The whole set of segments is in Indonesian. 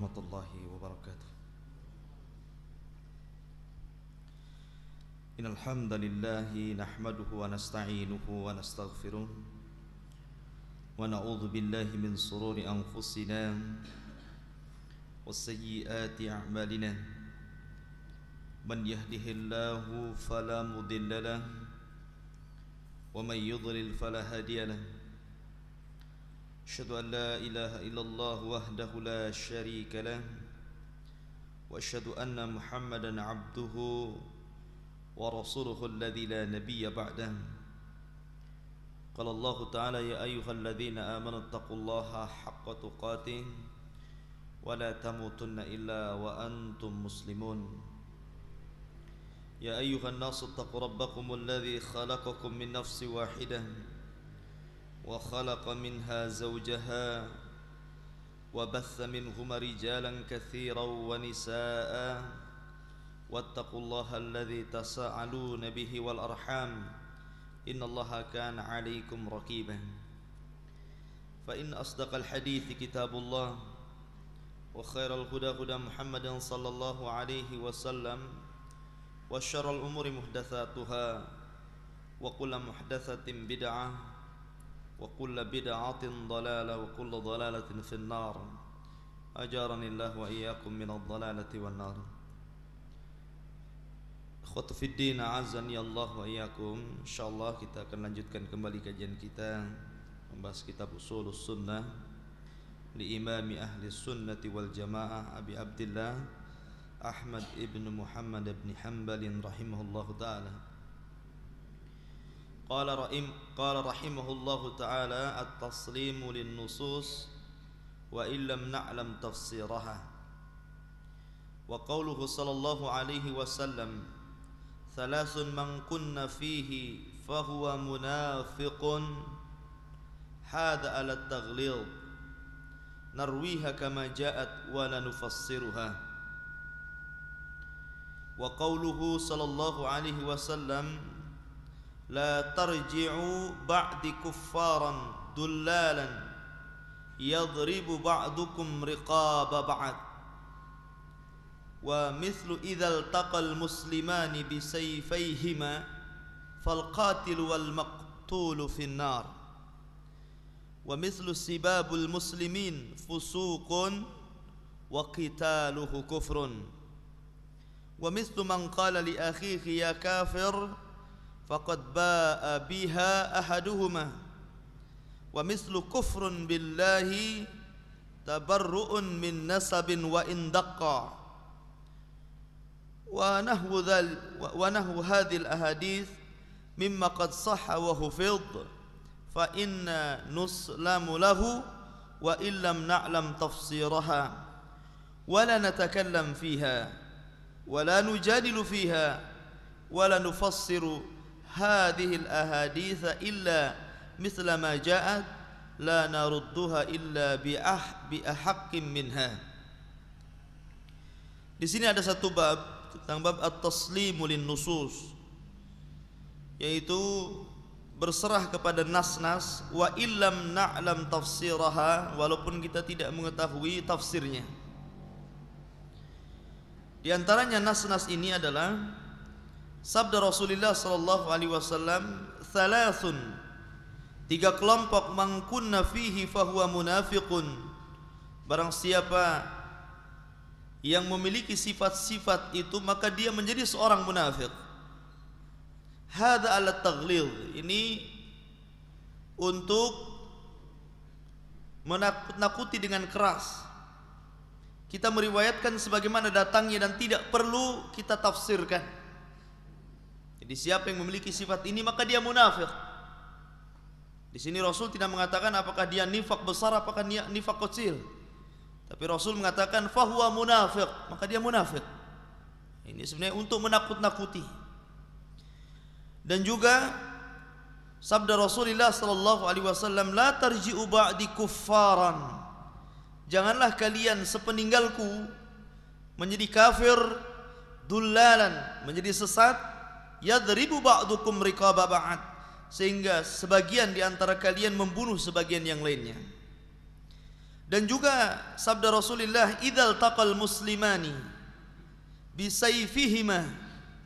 warahmatullahi wabarakatuh. Innal hamdalillahi nahmaduhu wa nasta'inuhu wa nastaghfiruh wa na'udzu billahi min shururi anfusina wa sayyiati a'malina. Man yahdihillahu fala mudilla lahu wa man yudlil fala hadiya lahu. Asyhadu an la ilaha illallah wahdahu la syarika lah wa asyhadu anna Muhammadan abduhu wa rasuluhu alladzi la nabiyya ba'dah. Qala Allah ta'ala ya ayyuhalladzina amanu taqullaha haqqa tuqatih wa la tamutunna illa wa antum muslimun. Ya ayyuhan nasu taqu rabbakumul ladzi khalaqakum min nafsin wahidah wa khalaqa minha zawjaha wa batha minhuma rijalan katsiran wa nisaa'a wattaqullaha alladzi tasaaluna bihi wal arham innallaha kana 'alaikum raqiban. Fa in asdaqal hadithi kitabullah wa khairal huda huda Muhammadin sallallahu alaihi wasallam wa syarrul umuri muhdatsatuha wa kullu muhdatsatin bid'ah wa kullu bid'atin dhalalah wa kullu dhalalatin fin nar. Ajarani Allah wa iyyakum minadh dhalalati wan nar. Ikhwatu fid din, a'azzani Allah wa iyyakum. Insyaallah kita akan lanjutkan kembali kajian kita membahas kitab Ushulus Sunnah li Imami Ahli Sunnati wal Jamaah Abi Abdillah Ahmad ibn Muhammad ibn Hanbal rahimahullahu ta'ala. Qala rahimahullahu ta'ala at-taslimu lin-nusus wa illam na'lam tafsiraha. Wa qawluhu sallallahu alaihi wasallam thalathun man kunna fihi fahuwa munafiqun hadha ala at-taghlid narwiha kama ja'at wa la nufassiruha. Wa qawluhu sallallahu alaihi wasallam la tarji'u ba'di kuffaran dullalan yadribu ba'dukum riqaba ba'd wa mithlu idzal taqal muslimani bisayfayhima fal qatil wal maqtul fin nar wa mithlu sibabul muslimin fusuqun wa qitaluhu kufrun wa mithlu man qala li akhihi ya kafir faqad ba'a biha ahaduhuma wa mislu kufrun billahi tabarru'un min nasabin wa indaqqa wa nahwu hadhil ahadith mimma qad sahha wa hufid fa inna nuslamu lahu wa illam na'lam tafsiraha wa la natakallam fiha wa la nujadilu fiha wa la nufassiru hadhil ahadits illa mithla ma ja'at la narudduha illa bi ahaqqin minha. Di sini ada satu bab tentang bab at-taslimu lin-nusus, yaitu berserah kepada nas-nas wa illam na'lam tafsiraha, walaupun kita tidak mengetahui tafsirnya. Di antaranya nas-nas ini adalah sabda Rasulullah sallallahu alaihi wasallam, thalathun, tiga kelompok, man kunna fihi fahuwa munafiqun, barang siapa yang memiliki sifat-sifat itu maka dia menjadi seorang munafik. Hadza ala taghlid, ini untuk menakut-nakuti dengan keras. Kita meriwayatkan sebagaimana datangnya dan tidak perlu kita tafsirkan. Jadi siapa yang memiliki sifat ini maka dia munafik. Di sini Rasul tidak mengatakan apakah dia nifak besar apakah dia nifak kecil. Tapi Rasul mengatakan fahuwa munafiq, maka dia munafik. Ini sebenarnya untuk menakut-nakuti. Dan juga sabda Rasulullah sallallahu alaihi wasallam, la tarji'u ba'di kuffaran. Janganlah kalian sepeninggalku menjadi kafir, dullalan, menjadi sesat, yadribu ba'dukum riqaba ba'd, sehingga sebagian di antara kalian membunuh sebagian yang lainnya. Dan juga sabda Rasulullah, idzal taqal muslimani bisayfihima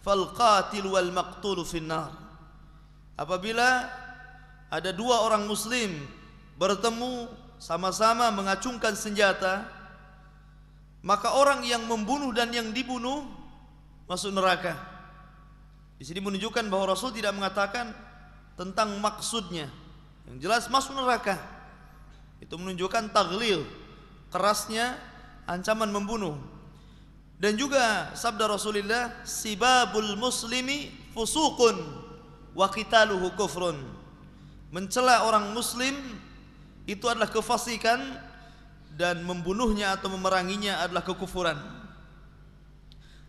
fal qatil wal maqtul finnar. Apabila ada dua orang muslim bertemu sama-sama mengacungkan senjata, maka orang yang membunuh dan yang dibunuh masuk neraka. Di sini menunjukkan bahwa Rasul tidak mengatakan tentang maksudnya. Yang jelas masuk neraka. Itu menunjukkan taglil, kerasnya ancaman membunuh. Dan juga sabda Rasulullah, sibabul muslimi fusuqun wa qitaluhu kufrun. Mencela orang muslim itu adalah kefasikan, dan membunuhnya atau memeranginya adalah kekufuran.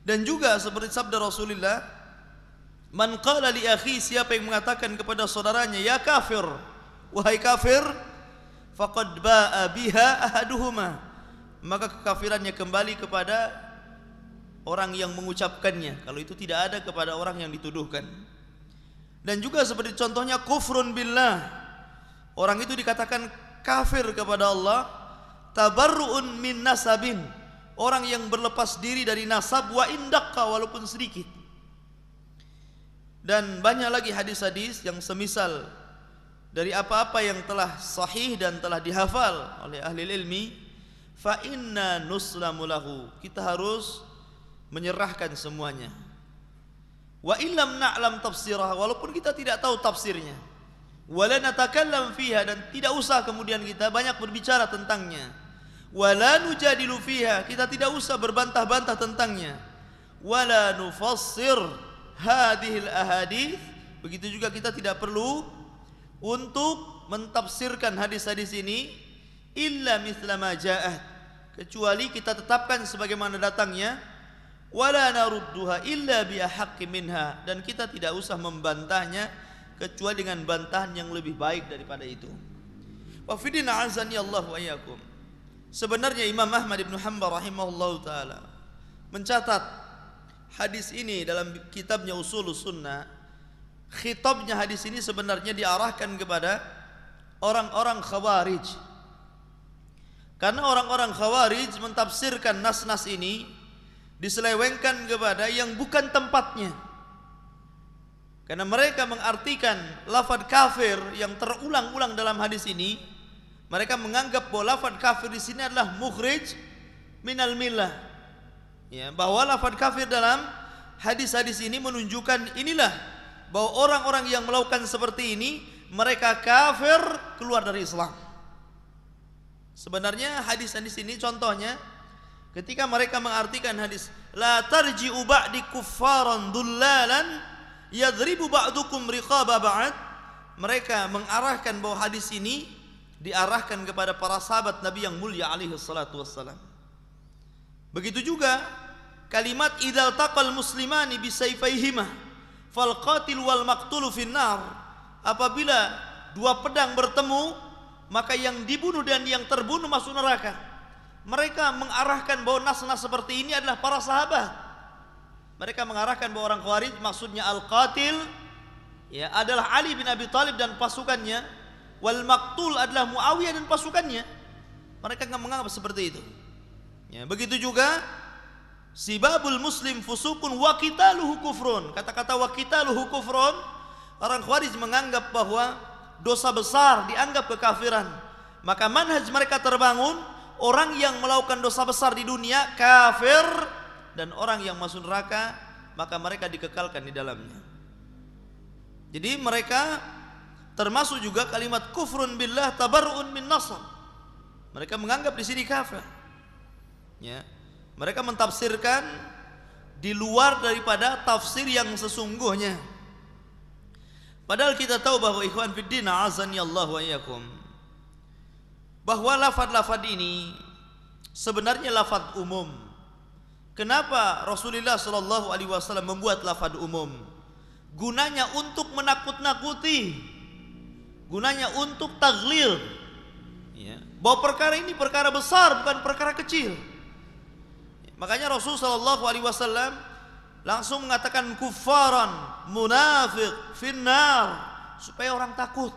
Dan juga seperti sabda Rasulullah, man qala li akhi, siapa yang mengatakan kepada saudaranya ya kafir, wahai kafir, faqad ba'a biha ahaduhuma, maka kekafirannya kembali kepada orang yang mengucapkannya, kalau itu tidak ada kepada orang yang dituduhkan. Dan juga seperti contohnya kufrun billah, orang itu dikatakan kafir kepada Allah. Tabarru'un min nasabin, orang yang berlepas diri dari nasab, wa indaqqa, walaupun sedikit. Dan banyak lagi hadis-hadis yang semisal dari apa-apa yang telah sahih dan telah dihafal oleh ahli ilmi. Fa inna nuslamu lahu, kita harus menyerahkan semuanya. Wa illam na'lam tafsirah, walaupun kita tidak tahu tafsirnya. Wala natakallam fiha, dan tidak usah kemudian kita banyak berbicara tentangnya. Wala nujadilu fiha, kita tidak usah berbantah-bantah tentangnya. Wala nufassir hadhil ahadits, begitu juga kita tidak perlu untuk mentafsirkan hadis-hadis ini illa mithla ma ja'at, kecuali kita tetapkan sebagaimana datangnya. Wala narudduha illa bi ahaqqi minha, dan kita tidak usah membantahnya kecuali dengan bantahan yang lebih baik daripada itu. Wa fidina azani Allah wa iyyakum. Sebenarnya Imam Ahmad bin Hanbal rahimahullahu taala mencatat hadis ini dalam kitabnya Ushulus Sunnah. Khitabnya hadis ini sebenarnya diarahkan kepada orang-orang Khawarij. Karena orang-orang Khawarij mentafsirkan nas-nas ini diselewengkan kepada yang bukan tempatnya. Karena mereka mengartikan lafaz kafir yang terulang-ulang dalam hadis ini, mereka menganggap bahwa lafaz kafir di sini adalah mukhrij minal millah. Ya, bahwa lafaz kafir dalam hadis-hadis ini menunjukkan inilah bahwa orang-orang yang melakukan seperti ini mereka kafir, keluar dari Islam. Sebenarnya hadis-hadis ini contohnya ketika mereka mengartikan hadis la tarji'u ba'di kuffaran dullalan yadribu ba'dukum riqaba ba'd, mereka mengarahkan bahwa hadis ini diarahkan kepada para sahabat Nabi yang mulia alaihi salatu wassalam. Begitu juga kalimat idzal taqal muslimani bisayfaihima fal qatil wal maqtul finnar, apabila dua pedang bertemu maka yang dibunuh dan yang terbunuh masuk neraka. Mereka mengarahkan bahwa nas-nas seperti ini adalah para sahabat. Mereka mengarahkan bahwa orang Khawarij maksudnya al-qatil ya adalah Ali bin Abi Thalib dan pasukannya, wal maqtul adalah Muawiyah dan pasukannya. Mereka enggak menganggap seperti itu. Ya, begitu juga sibabul muslim fusukun wa qitaluhu kufrun. Kata-kata wa qitaluhu kufrun, orang Khawarij menganggap bahwa dosa besar dianggap kekafiran. Maka manhaj mereka terbangun, orang yang melakukan dosa besar di dunia kafir, dan orang yang masuk neraka maka mereka dikekalkan di dalamnya. Jadi mereka termasuk juga kalimat kufrun billah tabarru'un min nasab. Mereka menganggap di sini kafir. Ya. Mereka mentafsirkan di luar daripada tafsir yang sesungguhnya. Padahal kita tahu bahwa ikhwan fiddin azani Allah wa iyyakum, bahwa lafaz-lafaz ini sebenarnya lafaz umum. Kenapa Rasulullah sallallahu alaihi wasallam membuat lafaz umum? Gunanya untuk menakut-nakuti, gunanya untuk taglil, ya, bahwa perkara ini perkara besar, bukan perkara kecil. Makanya Rasul sallallahu alaihi wasallam langsung mengatakan kuffaran munafiq finnar, supaya orang takut.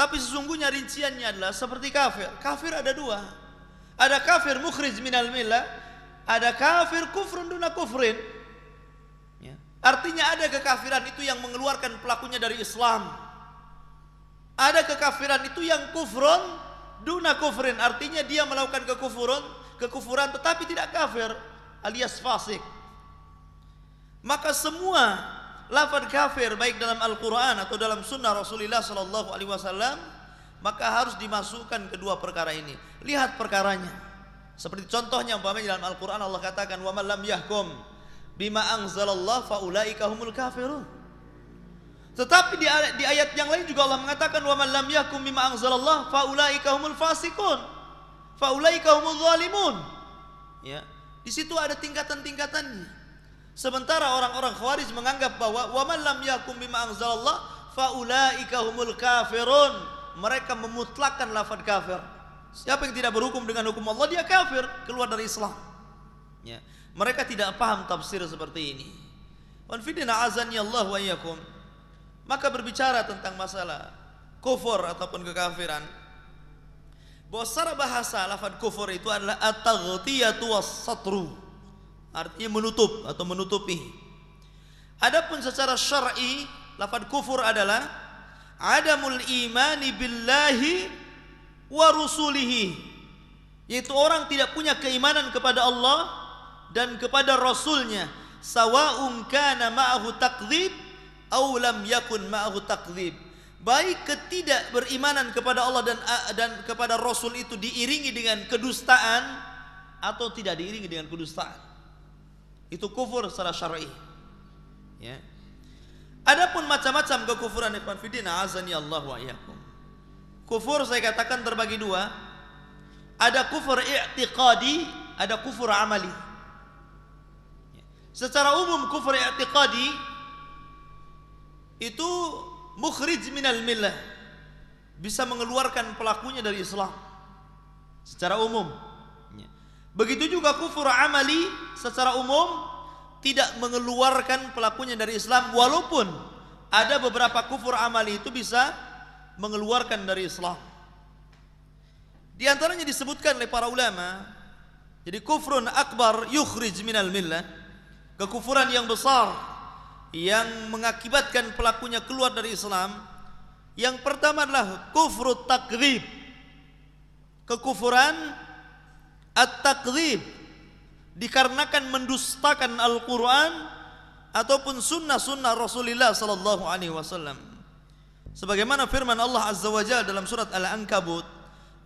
Tapi sesungguhnya rinciannya adalah seperti kafir. Kafir ada dua. Ada kafir mukhrij minal millah, ada kafir kufrun duna kufrin. Ya. Artinya ada kekafiran itu yang mengeluarkan pelakunya dari Islam. Ada kekafiran itu yang kufrun duna kufrin. Artinya dia melakukan kekufuran tetapi tidak kafir, alias fasik. Maka semua lafaz kafir baik dalam Al-Quran atau dalam sunnah Rasulullah SAW, maka harus dimasukkan kedua perkara ini. Lihat perkaranya. Seperti contohnya umpamanya dalam Al-Quran Allah katakan wa man lam yahkum bima anzalallah faulaika humul kafirun. Tetapi di ayat yang lain juga Allah mengatakan wa man lam yahkum bima anzalallah faulaika humul fasikun. Faulaika humul zalimun. Ya, di situ ada tingkatan-tingkatannya. Sementara orang-orang Khawarij menganggap bahwa wa man lam yakum bima anzalallah faulaika humul kafirun. Mereka memutlakkan lafaz kafir. Siapa yang tidak berhukum dengan hukum Allah dia kafir, keluar dari Islam. Ya. Mereka tidak paham tafsir seperti ini. Wan fidina azani Allah wa iyyakum. Maka berbicara tentang masalah kufur ataupun kekafiran. Bahwa secara bahasa lafaz kufur itu adalah at-taghtiyatu was-satru. Artinya menutup atau menutupi. Adapun secara syar'i lafaz kufur adalah adamul imani billahi wa rusulihi, yaitu orang tidak punya keimanan kepada Allah dan kepada Rasulnya, sawa'un kana ma'ahu takdzib aw lam yakun ma'ahu takdzib. Baik ketidakberimanan kepada Allah dan kepada Rasul itu diiringi dengan kedustaan atau tidak diiringi dengan kedustaan. Itu kufur secara syar'i. Ya. Adapun macam-macam kekufuran ikhwan fillah azani Allah wa iyyakum. Kufur saya katakan terbagi dua. Ada kufur i'tiqadi, ada kufur amali. Ya. Secara umum kufur i'tiqadi itu mukhrij minal millah, bisa mengeluarkan pelakunya dari Islam secara umum. Begitu juga kufur amali secara umum tidak mengeluarkan pelakunya dari Islam, walaupun ada beberapa kufur amali itu bisa mengeluarkan dari Islam. Di antaranya disebutkan oleh para ulama, jadi kufrun akbar yukhrij minal millah, kekufuran yang besar yang mengakibatkan pelakunya keluar dari Islam. Yang pertama adalah kufrut takdzib, kekufuran at-takdzib, dikarenakan mendustakan Al-Quran ataupun sunnah-sunnah Rasulullah sallallahu alaihi wasallam. Sebagaimana firman Allah Azza wa Jalla dalam surat Al-Ankabut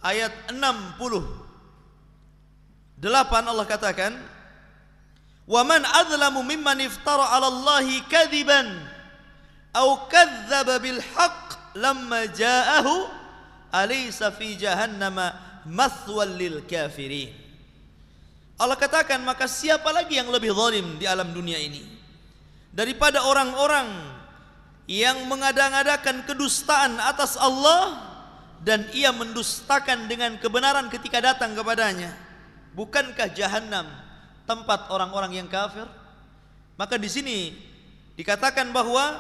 ayat 68, Allah katakan, "Wa man adzlamu mimman iftara 'ala Allahi kadziban aw kadzdzaba bil haqq lamma ja'ahu alaysa fi jahannama mathwal lil kafirin." Allah katakan, maka siapa lagi yang lebih zalim di alam dunia ini daripada orang-orang yang mengada-ngadakan kedustaan atas Allah dan ia mendustakan dengan kebenaran ketika datang kepadanya. Bukankah jahanam tempat orang-orang yang kafir? Maka di sini dikatakan bahwa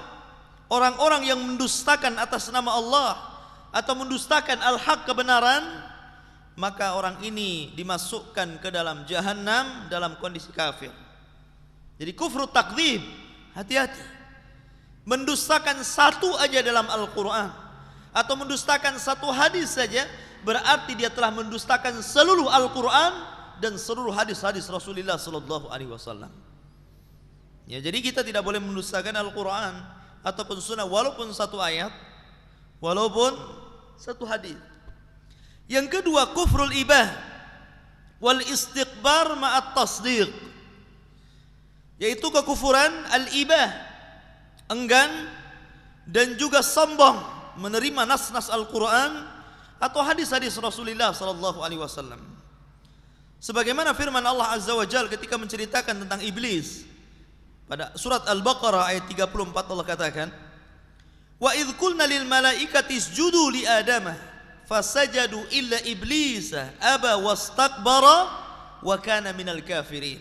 orang-orang yang mendustakan atas nama Allah atau mendustakan al-haq, kebenaran, maka orang ini dimasukkan ke dalam jahanam dalam kondisi kafir. Jadi kufru takdzib, hati-hati. Mendustakan satu aja dalam Al-Quran atau mendustakan satu hadis saja berarti dia telah mendustakan seluruh Al-Quran dan seluruh hadis-hadis Rasulullah sallallahu alaihi wasallam. Ya, jadi kita tidak boleh mendustakan Al-Quran ataupun sunnah walaupun satu ayat, walaupun satu hadis. Yang kedua kufrul ibah wal istiqbar ma'at tasdiq, yaitu kekufuran al-ibah, enggan dan juga sombong menerima nas-nas Al-Quran atau hadis-hadis Rasulullah sallallahu alaihi wasallam. Sebagaimana firman Allah Azza wa Jalla ketika menceritakan tentang iblis pada surat Al-Baqarah ayat 34, Allah katakan, "Wa idz qulna lil malaikati isjudu li adama fasajadu illa iblisa aba wastakbara wa kana minal kafirin."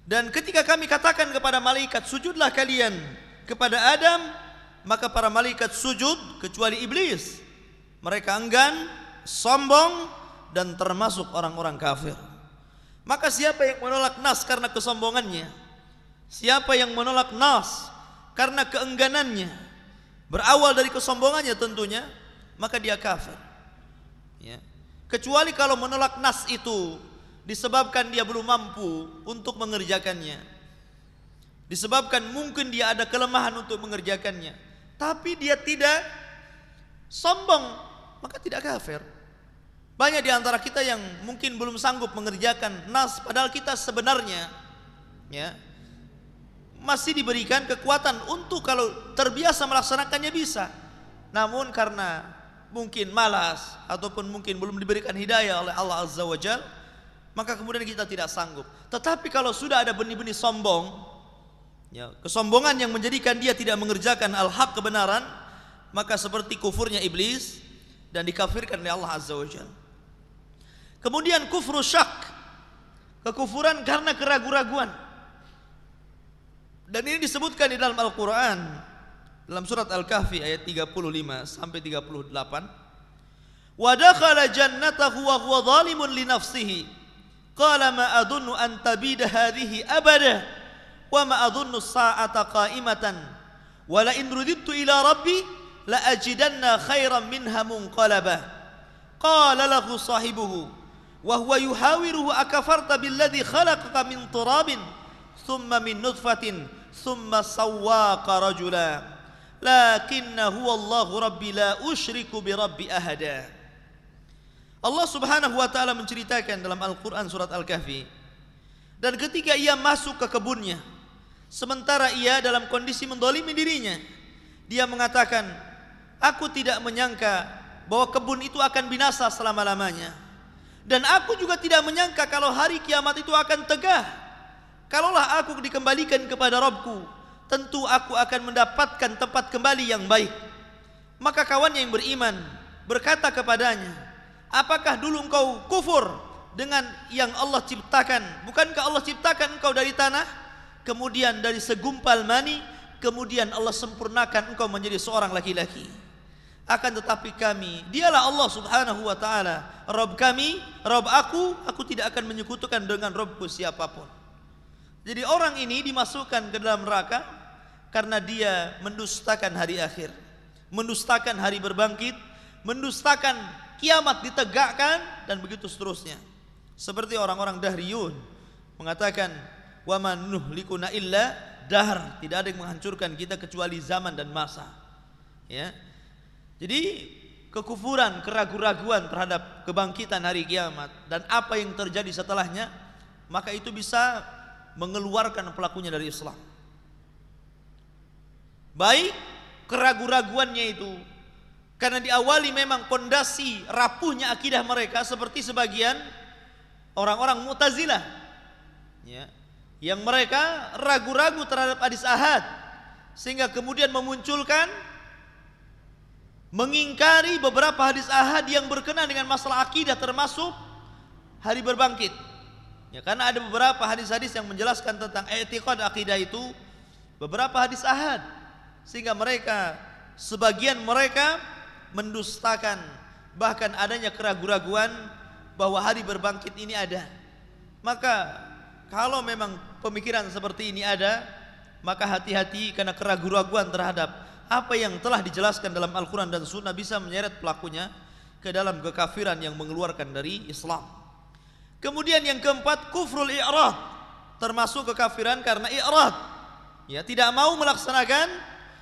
Dan ketika kami katakan kepada malaikat, sujudlah kalian kepada Adam, maka para malaikat sujud kecuali iblis. Mereka enggan, sombong, dan termasuk orang-orang kafir. Maka siapa yang menolak nas karena kesombongannya, siapa yang menolak nas karena keengganannya, berawal dari kesombongannya tentunya, maka dia kafir. Ya. Kecuali kalau menolak nas itu disebabkan dia belum mampu untuk mengerjakannya, disebabkan mungkin dia ada kelemahan untuk mengerjakannya, tapi dia tidak sombong, maka tidak kafir. Banyak di antara kita yang mungkin belum sanggup mengerjakan nas, padahal kita sebenarnya ya masih diberikan kekuatan untuk kalau terbiasa melaksanakannya bisa. Namun karena mungkin malas ataupun mungkin belum diberikan hidayah oleh Allah Azza wa Jalla, maka kemudian kita tidak sanggup. Tetapi kalau sudah ada benih-benih sombong, ya, kesombongan yang menjadikan dia tidak mengerjakan al-haq, kebenaran, maka seperti kufurnya iblis dan dikafirkan oleh Allah Azza wa Jalla. Kemudian kufru syak, kekufuran karena keraguan-raguan. Dan ini disebutkan di dalam Al-Quran, dalam surat Al-Kahfi ayat 35 sampai 38. Wa dakhala jannatahu wa huwa zalimun li nafsihi qala ma adunnu an tabida hadhihi abada wa ma adunnu as-sa'ata qa'imatan wa la in rudidtu ila rabbi la ajidanna khairan minha munqalaba. Qala lahu sahibuhu wa huwa yuhawiruhu akafarta billadhi khalaqaka min turabin thumma min nutfatin thumma sawwaqa rajula lakinna huwa Allahu rabbi la usyriku bi rabbi ahada. Allah Subhanahu wa taala menceritakan dalam Al-Qur'an surat Al-Kahfi, dan ketika ia masuk ke kebunnya sementara ia dalam kondisi mendolimi dirinya, dia mengatakan, aku tidak menyangka bahwa kebun itu akan binasa selama-lamanya. Dan aku juga tidak menyangka kalau hari kiamat itu akan tegah. Kalaulah aku dikembalikan kepada Rabbku, tentu aku akan mendapatkan tempat kembali yang baik. Maka kawannya yang beriman berkata kepadanya, apakah dulu engkau kufur dengan yang Allah ciptakan? Bukankah Allah ciptakan engkau dari tanah, kemudian dari segumpal mani, kemudian Allah sempurnakan engkau menjadi seorang laki-laki? Akan tetapi kami, dialah Allah Subhanahu wa ta'ala Rabb kami, Rabb aku tidak akan menyekutukan dengan Rabbku siapapun. Jadi orang ini dimasukkan ke dalam neraka karena dia mendustakan hari akhir, mendustakan hari berbangkit, mendustakan kiamat ditegakkan, dan begitu seterusnya. Seperti orang-orang dahriyun mengatakan, wa man nuhlikuna illa dahr, tidak ada yang menghancurkan kita kecuali zaman dan masa. Ya. Jadi kekufuran, keraguan-raguan terhadap kebangkitan hari kiamat dan apa yang terjadi setelahnya, maka itu bisa mengeluarkan pelakunya dari Islam. Baik keraguan-raguannya itu karena diawali memang pondasi rapuhnya akidah mereka, seperti sebagian orang-orang Mu'tazilah, ya, yang mereka ragu-ragu terhadap hadis ahad sehingga kemudian memunculkan, mengingkari beberapa hadis ahad yang berkenaan dengan masalah akidah, termasuk hari berbangkit. Ya, karena ada beberapa hadis-hadis yang menjelaskan tentang i'tiqad akidah itu, beberapa hadis ahad, sehingga mereka, sebagian mereka mendustakan bahkan adanya keraguan-raguan bahwa hari berbangkit ini ada. Maka kalau memang pemikiran seperti ini ada, maka hati-hati, karena keraguan-raguan terhadap apa yang telah dijelaskan dalam Al-Quran dan Sunnah bisa menyeret pelakunya ke dalam kekafiran yang mengeluarkan dari Islam. Kemudian yang keempat, kufrul i'rad, termasuk kekafiran karena i'rad, ya, tidak mau melaksanakan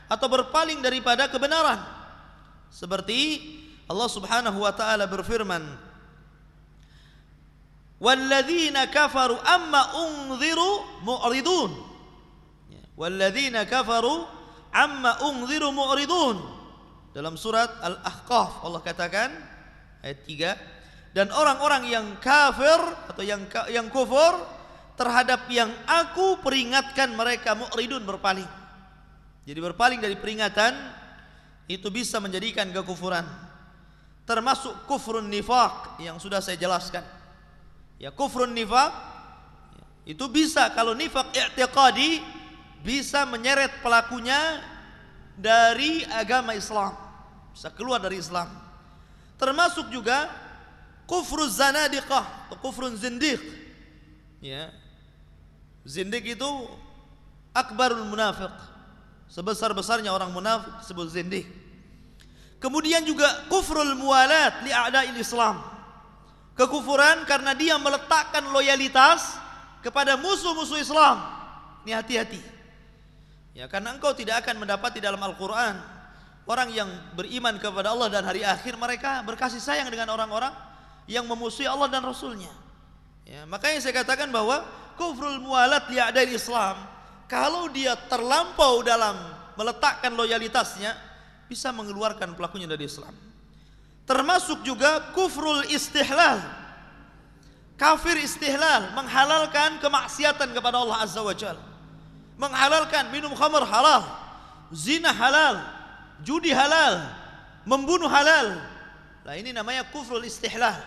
atau berpaling daripada kebenaran. Seperti Allah Subhanahu wa taala berfirman, walladzina kafaru amma unziru mu'ridun. Walladzina kafaru amma unziru mu'ridun. Dalam surat Al-Ahqaf Allah katakan ayat 3, dan orang-orang yang kafir atau yang kufur terhadap yang aku peringatkan mereka mu'ridun, berpaling. Jadi berpaling dari peringatan itu bisa menjadikan kekufuran, termasuk kufrun nifaq yang sudah saya jelaskan. Ya, kufrun nifaq itu bisa, kalau nifaq i'tiqadi, bisa menyeret pelakunya dari agama Islam, bisa keluar dari Islam. Termasuk juga kufruz zanadiqah atau kufrun zindiq. Ya. Zindiq itu akbarul munafiq. Sebesar-besarnya orang munafik disebut zindiq. Kemudian juga kufrul muwalat li a'da'il Islam. Kekufuran karena dia meletakkan loyalitas kepada musuh-musuh Islam. Ini hati-hati. Ya, karena engkau tidak akan mendapati dalam Al-Quran orang yang beriman kepada Allah dan hari akhir mereka berkasih sayang dengan orang-orang yang memusuhi Allah dan Rasulnya. Ya, makanya saya katakan bahwa kufrul muwalat li a'da'il Islam, kalau dia terlampau dalam meletakkan loyalitasnya, bisa mengeluarkan pelakunya dari Islam. Termasuk juga kufrul istihlal, kafir istihlal, menghalalkan kemaksiatan kepada Allah Azza wa Jalla, menghalalkan minum khamr halal, zina halal, judi halal, membunuh halal. Nah, ini namanya kufrul istihlal.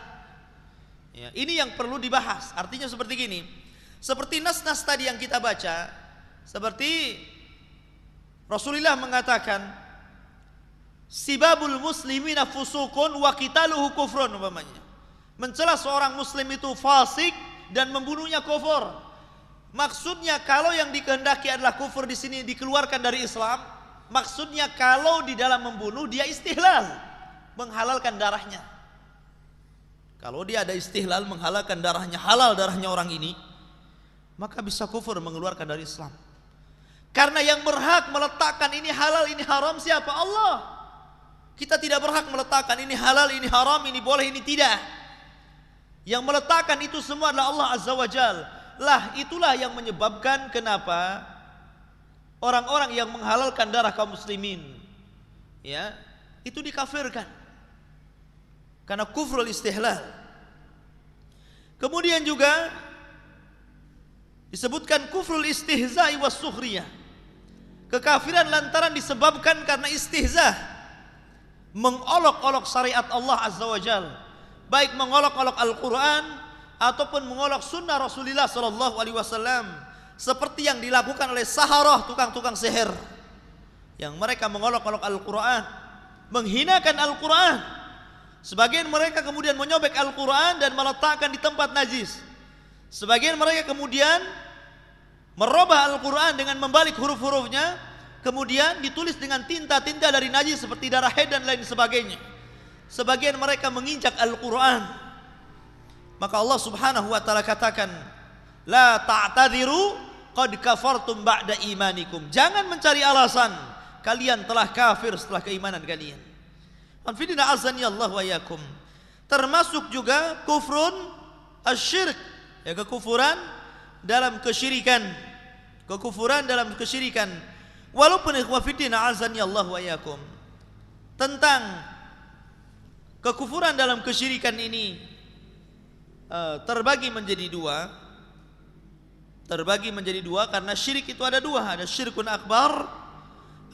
Ya, ini yang perlu dibahas. Artinya seperti gini, seperti nas-nas tadi yang kita baca, seperti Rasulullah mengatakan sibabul muslimina fusukun wa qitaluhu kufrun, umpamanya mencela seorang muslim itu fasik dan membunuhnya kufur. Maksudnya kalau yang dikehendaki adalah kufur di sini dikeluarkan dari Islam, maksudnya kalau di dalam membunuh dia istihlal, menghalalkan darahnya. Kalau dia ada istihlal menghalalkan darahnya, halal darahnya orang ini, maka bisa kufur, mengeluarkan dari Islam. Karena yang berhak meletakkan ini halal ini haram siapa? Allah. Kita tidak berhak meletakkan ini halal, ini haram, ini boleh, ini tidak. Yang meletakkan itu semua adalah Allah Azza wa Jalla. Lah itulah yang menyebabkan kenapa orang-orang yang menghalalkan darah kaum muslimin, ya, itu dikafirkan. Karena kufrul istihlal. Kemudian juga disebutkan kufrul istihza'i was sukhriyah. Kekafiran lantaran disebabkan karena istihza', mengolok-olok syariat Allah Azza wa Jalla, baik mengolok-olok Al-Quran ataupun mengolok sunnah Rasulullah sallallahu alaihi wasallam, seperti yang dilakukan oleh saharah, tukang-tukang sihir, yang mereka mengolok-olok Al-Quran, menghinakan Al-Quran. Sebagian mereka kemudian menyobek Al-Quran dan meletakkan di tempat najis. Sebagian mereka kemudian merubah Al-Quran dengan membalik huruf-hurufnya, kemudian ditulis dengan tinta-tinta dari najis seperti darah haid dan lain sebagainya. Sebagian mereka menginjak Al-Quran. Maka Allah Subhanahu wa taala katakan, la ta'tadiru qad kafartum ba'da imanikum. Jangan mencari alasan, kalian telah kafir setelah keimanan kalian. Anfidina azani Allah wa yakum. Termasuk juga kufrun asyirk, ya, kekufuran dalam kesyirikan. Kekufuran dalam kesyirikan. Walaupun ikhwafidina azani Allah wa yakum, tentang kekufuran dalam kesyirikan ini terbagi menjadi dua. Terbagi menjadi dua karena syirik itu ada dua, ada syirkun akbar,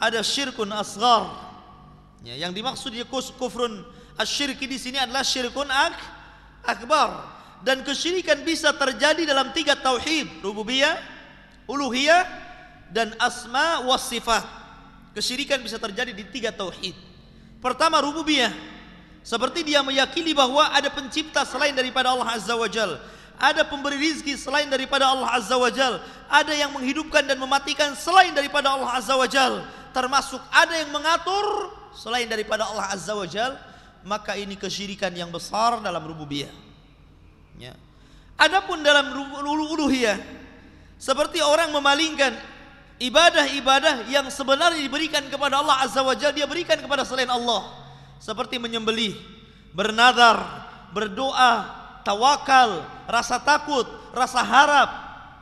ada syirkun asghar. Ya, yang dimaksud kufrun asyirki di sini adalah syirkun akbar. Dan kesyirikan bisa terjadi dalam tiga tauhid, rububiyah, uluhiyah, dan asma was sifat. Kesyirikan bisa terjadi di tiga tauhid. Pertama rububiyah, seperti dia meyakini bahwa ada pencipta selain daripada Allah Azza wa Jalla, ada pemberi rizki selain daripada Allah Azza wa Jalla, ada yang menghidupkan dan mematikan selain daripada Allah Azza wa Jalla, termasuk ada yang mengatur selain daripada Allah Azza wa Jalla. Maka ini kesyirikan yang besar dalam rububiyah, ya. Adapun dalam uluhiyah, seperti orang memalingkan ibadah-ibadah yang sebenarnya diberikan kepada Allah Azza wa Jalla, dia berikan kepada selain Allah, seperti menyembelih, bernazar, berdoa, tawakal, rasa takut, rasa harap,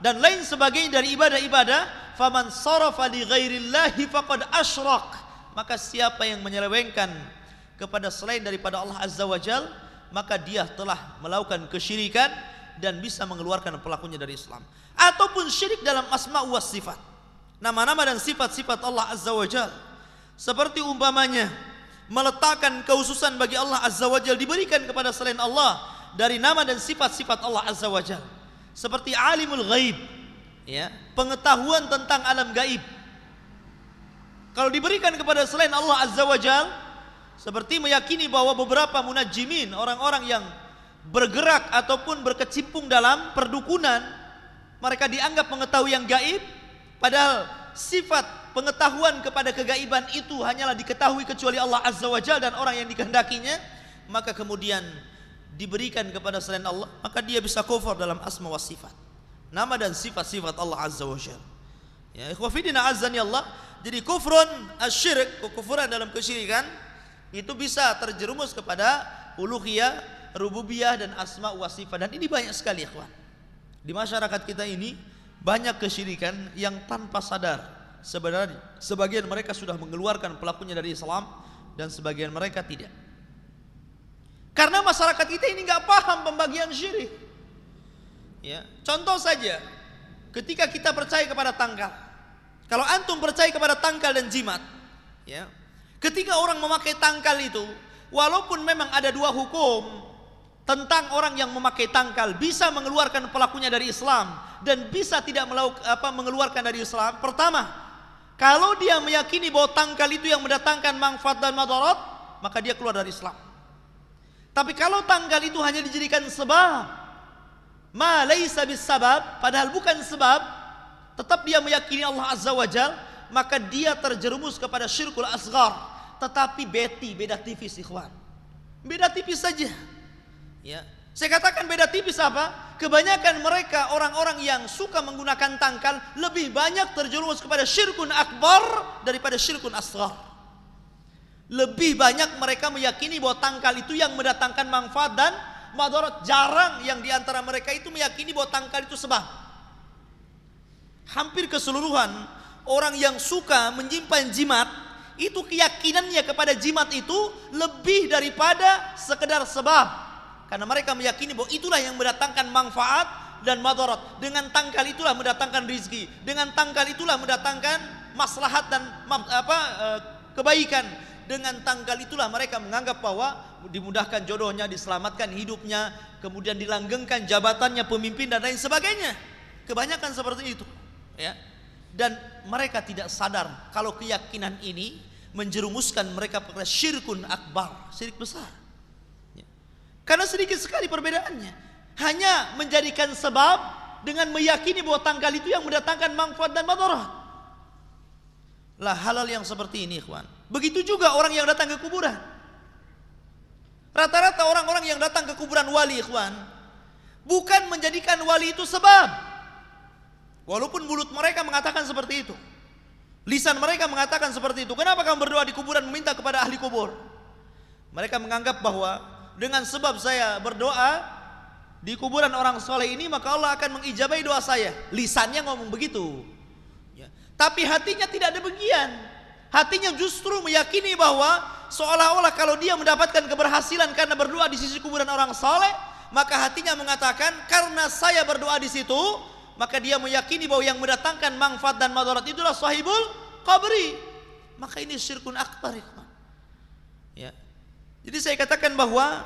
dan lain sebagainya dari ibadah-ibadah. Faman sarafa li ghairillahi faqad asyrak. Maka siapa yang menyelewengkan kepada selain daripada Allah Azza wa Jalla, maka dia telah melakukan kesyirikan dan bisa mengeluarkan pelakunya dari Islam. Ataupun syirik dalam asma wa sifat, nama-nama dan sifat-sifat Allah Azza wa Jalla, seperti umpamanya meletakkan kehususan bagi Allah Azza wa Jalla diberikan kepada selain Allah dari nama dan sifat-sifat Allah Azza wa Jalla, seperti alimul ghaib, ya, pengetahuan tentang alam gaib. Kalau diberikan kepada selain Allah Azza wa Jalla, Seperti meyakini bahwa beberapa munajjimin, orang-orang yang bergerak ataupun berkecimpung dalam perdukunan, mereka dianggap mengetahui yang gaib, padahal sifat pengetahuan kepada kegaiban itu hanyalah diketahui kecuali Allah Azza wa Jalla dan orang yang dikehendakinya. Maka kemudian diberikan kepada selain Allah, maka dia bisa kufur dalam asma wa sifat, nama dan sifat-sifat Allah Azza wa Jalla. Ya, ikhwafidina azani Allah. Jadi kufrun asyirik, kekufuran dalam kesyirikan, itu bisa terjerumus kepada uluhiyah, rububiyah dan asma wa sifat. Dan ini banyak sekali ikhwan. Di masyarakat kita ini banyak kesyirikan yang tanpa sadar sebenarnya sebagian mereka sudah mengeluarkan pelakunya dari Islam dan sebagian mereka tidak. Karena masyarakat kita ini nggak paham pembagian syirik. Ya, contoh saja, ketika kita percaya kepada tangkal, kalau antum percaya kepada tangkal dan jimat, ya, ketika orang memakai tangkal itu, walaupun memang ada dua hukum tentang orang yang memakai tangkal, bisa mengeluarkan pelakunya dari Islam dan bisa tidak mengeluarkan dari Islam. Pertama, kalau dia meyakini bahwa tangkal itu yang mendatangkan manfaat dan madarat, maka dia keluar dari Islam. Tapi kalau tangkal itu hanya dijadikan sebab, ma laisa bis sabab, padahal bukan sebab, tetap dia meyakini Allah Azza wa Jalla, maka dia terjerumus kepada syirkul asghar. Tetapi beda tipis ikhwan, beda tipis saja. Ya, saya katakan beda tipis apa? Kebanyakan mereka orang-orang yang suka menggunakan tangkal lebih banyak terjerumus kepada syirkun akbar daripada syirkun asghar. Lebih banyak mereka meyakini bahwa tangkal itu yang mendatangkan manfaat dan madarat. Jarang yang diantara mereka itu meyakini bahwa tangkal itu sebab. Hampir keseluruhan orang yang suka menyimpan jimat, itu keyakinannya kepada jimat itu lebih daripada sekedar sebab. Karena mereka meyakini bahwa itulah yang mendatangkan manfaat dan madarat. Dengan tangkal itulah mendatangkan rizki. Dengan tangkal itulah mendatangkan maslahat dan kebaikan. Dengan tangkal itulah mereka menganggap bahwa dimudahkan jodohnya, diselamatkan hidupnya, kemudian dilanggengkan jabatannya pemimpin dan lain sebagainya. Kebanyakan seperti itu, ya. Dan mereka tidak sadar kalau keyakinan ini menjerumuskan mereka kepada syirkun akbar, syirik besar. Ya. Karena sedikit sekali perbedaannya. Hanya menjadikan sebab dengan meyakini bahwa tangkal itu yang mendatangkan manfaat dan madarat. Lah halal yang seperti ini ikhwan. Begitu juga orang yang datang ke kuburan. Rata-rata orang-orang yang datang ke kuburan wali ikhwan, bukan menjadikan wali itu sebab. Walaupun mulut mereka mengatakan seperti itu, lisan mereka mengatakan seperti itu. Kenapa kamu berdoa di kuburan meminta kepada ahli kubur? Mereka menganggap bahwa dengan sebab saya berdoa di kuburan orang soleh ini, maka Allah akan mengijabahi doa saya. Lisannya ngomong begitu, ya. Tapi hatinya tidak demikian. Hatinya justru meyakini bahwa seolah-olah kalau dia mendapatkan keberhasilan karena berdoa di sisi kuburan orang saleh, maka hatinya mengatakan karena saya berdoa di situ, maka dia meyakini bahwa yang mendatangkan manfaat dan madarat itulah sahibul qabri. Maka ini syirkun akbar, ya. Jadi saya katakan bahwa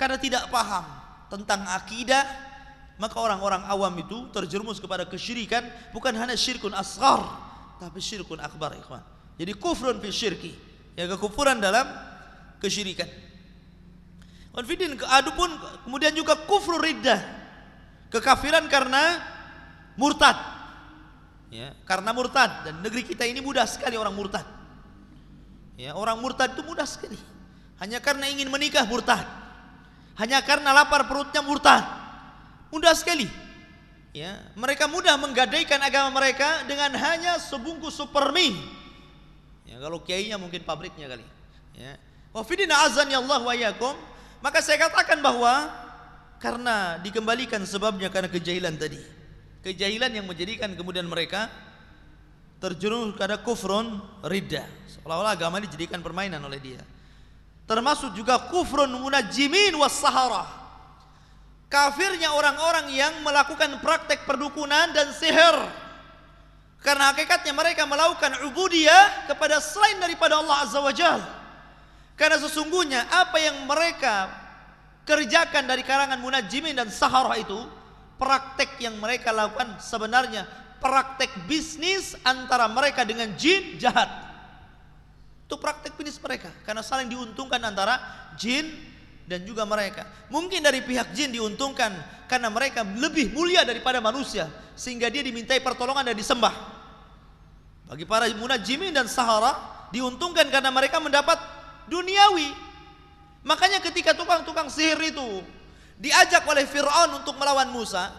karena tidak paham tentang akidah, maka orang-orang awam itu terjerumus kepada kesyirikan, bukan hanya syirkun asghar, tapi syirkun akbar ikhwan. Jadi kufrun fi syirki, ya, kekufuran dalam kesyirikan. Adapun kemudian juga kufru riddah, kekafiran karena murtad, ya, karena murtad. Dan negeri kita ini mudah sekali orang murtad, ya, orang murtad itu mudah sekali. Hanya karena ingin menikah murtad, hanya karena lapar perutnya murtad, mudah sekali. Ya, mereka mudah menggadaikan agama mereka dengan hanya sebungkus super mie. Ya, kalau kiainya mungkin pabriknya kali. Ya. Wa fidina azani Allah wa iyyakum. Maka saya katakan bahwa karena dikembalikan sebabnya karena kejahilan tadi. Kejahilan yang menjadikan kemudian mereka terjerumus pada kufrun riddah. Seolah-olah agama ini dijadikan permainan oleh dia. Termasuk juga kufrun munajjimin was sahara. Kafirnya orang-orang yang melakukan praktek perdukunan dan sihir. Karena hakikatnya mereka melakukan ubudiyah kepada selain daripada Allah Azza wa Jalla. Karena sesungguhnya apa yang mereka kerjakan dari karangan munajjimin dan sahara itu, praktek yang mereka lakukan sebenarnya praktek bisnis antara mereka dengan jin jahat. Itu praktek bisnis mereka karena saling diuntungkan antara jin dan juga mereka. Mungkin dari pihak jin diuntungkan karena mereka lebih mulia daripada manusia sehingga dia dimintai pertolongan dan disembah. Bagi para munajjimin dan sahara diuntungkan karena mereka mendapat duniawi. Makanya ketika tukang-tukang sihir itu diajak oleh Fir'aun untuk melawan Musa,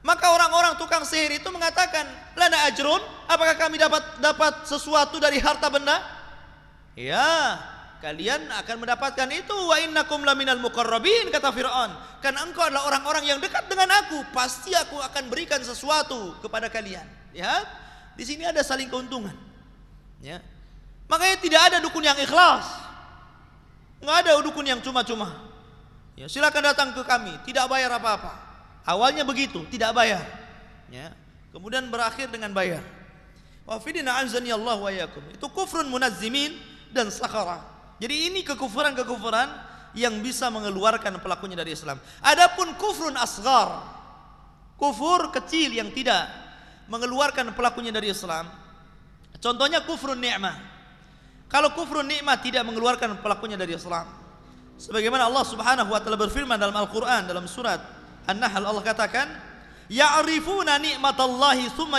maka orang-orang tukang sihir itu mengatakan, lana ajrun, apakah kami dapat sesuatu dari harta benda? Ya, kalian akan mendapatkan itu. Wa innakum laminal muqarrabin, kata Fir'aun. Karena engkau adalah orang-orang yang dekat dengan aku, pasti aku akan berikan sesuatu kepada kalian. Lihat, di sini ada saling keuntungan. Ya. Makanya tidak ada dukun yang ikhlas. Nggak ada dukun yang cuma-cuma. Ya, silakan datang ke kami, tidak bayar apa-apa. Awalnya begitu, tidak bayar. Ya. Kemudian berakhir dengan bayar. Wa fidina azani Allah wa yakum. Itu kufrun munazzimin dan sakhara. Jadi ini kekufuran-kekufuran yang bisa mengeluarkan pelakunya dari Islam. Adapun kufrun asghar, kufur kecil yang tidak mengeluarkan pelakunya dari Islam. Contohnya kufrun ni'mah. Kalau kufrun nikmat tidak mengeluarkan pelakunya dari Islam. Sebagaimana Allah Subhanahu wa taala berfirman dalam Al-Qur'an dalam surat An-Nahl, Allah katakan, ya'rifuna ni'matallahi tsumma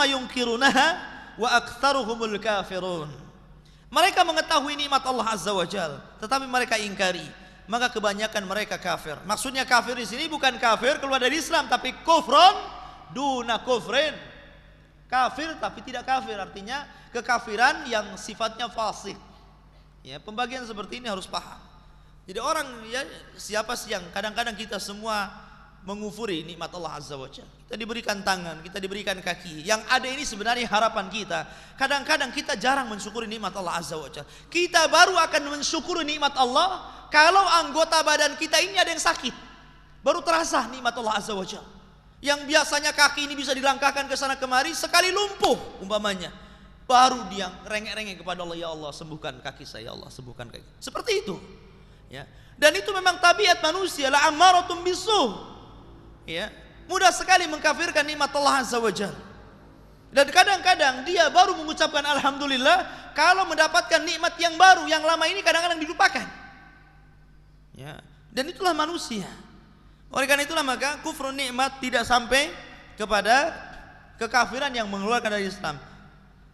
yunkirunaha wa aktsaruhumul kafirun. Mereka mengetahui nikmat Allah Azza wa Jalla, tetapi mereka ingkari, maka kebanyakan mereka kafir. Maksudnya kafir di sini bukan kafir keluar dari Islam, tapi kufrun duna kufrin. Kafir tapi tidak kafir, artinya kekafiran yang sifatnya fasik. Ya, pembagian seperti ini harus paham. Jadi orang, ya, siapa sih yang kadang-kadang kita semua mengufuri nikmat Allah Azza wa Jalla. Kita diberikan tangan, kita diberikan kaki. Yang ada ini sebenarnya harapan kita. Kadang-kadang kita jarang mensyukuri nikmat Allah Azza wa Jalla. Kita baru akan mensyukuri nikmat Allah kalau anggota badan kita ini ada yang sakit. Baru terasa nikmat Allah Azza wa Jalla. Yang biasanya kaki ini bisa dilangkahkan ke sana kemari, sekali lumpuh umpamanya, baru dia rengek-rengek kepada Allah, ya Allah sembuhkan kaki saya, ya Allah sembuhkan kaki. Seperti itu. Ya. Dan itu memang tabiat manusia, la ammaratun bisuh. Ya, mudah sekali mengkafirkan nikmat Allah Azza wa Jalla. Dan kadang-kadang dia baru mengucapkan alhamdulillah kalau mendapatkan nikmat yang baru, yang lama ini kadang-kadang dilupakan. Ya. Dan itulah manusia. Oleh karena itulah maka kufrun nikmat tidak sampai kepada kekafiran yang mengeluarkan dari Islam.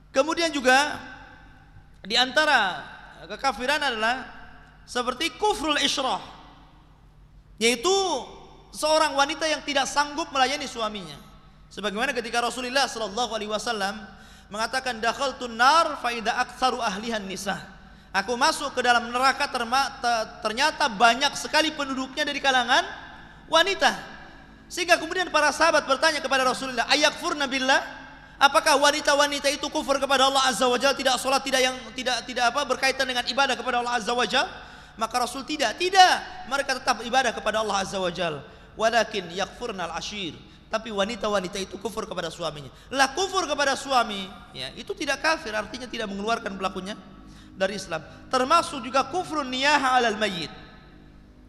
Kemudian juga di antara kekafiran adalah seperti kufrul isyrah, yaitu seorang wanita yang tidak sanggup melayani suaminya. Sebagaimana ketika Rasulullah sallallahu alaihi wasallam mengatakan, dakhaltun nar fa idza aktsaru ahlihan nisa. Aku masuk ke dalam neraka, ternyata banyak sekali penduduknya dari kalangan wanita. Sehingga kemudian para sahabat bertanya kepada Rasulullah, ayakfurna billah? Apakah wanita-wanita itu kufur kepada Allah Azza wa Jalla, tidak salat, tidak berkaitan dengan ibadah kepada Allah Azza wa Jalla? Maka Rasul tidak, mereka tetap ibadah kepada Allah Azza wa Jalla. Walakin yakfurnal ashir, tapi wanita-wanita itu kufur kepada suaminya. Lah kufur kepada suami, ya, itu tidak kafir, artinya tidak mengeluarkan pelakunya dari Islam. Termasuk juga kufrun niyaha 'alal mayyit.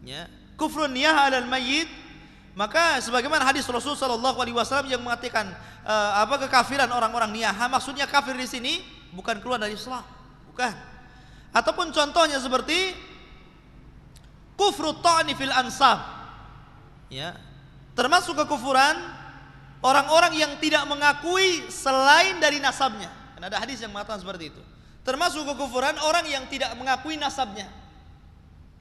Ya, kufrun niyaha 'alal mayyit, maka sebagaimana hadis Rasul sallallahu alaihi wasallam yang mengatakan kekafiran orang-orang niyaha, maksudnya kafir di sini bukan keluar dari Islam, bukan. Ataupun contohnya seperti kufru ta'ni fil ansab. Ya. Termasuk kekufuran orang-orang yang tidak mengakui selain dari nasabnya. Karena ada hadis yang mengatakan seperti itu. Termasuk kekufuran orang yang tidak mengakui nasabnya.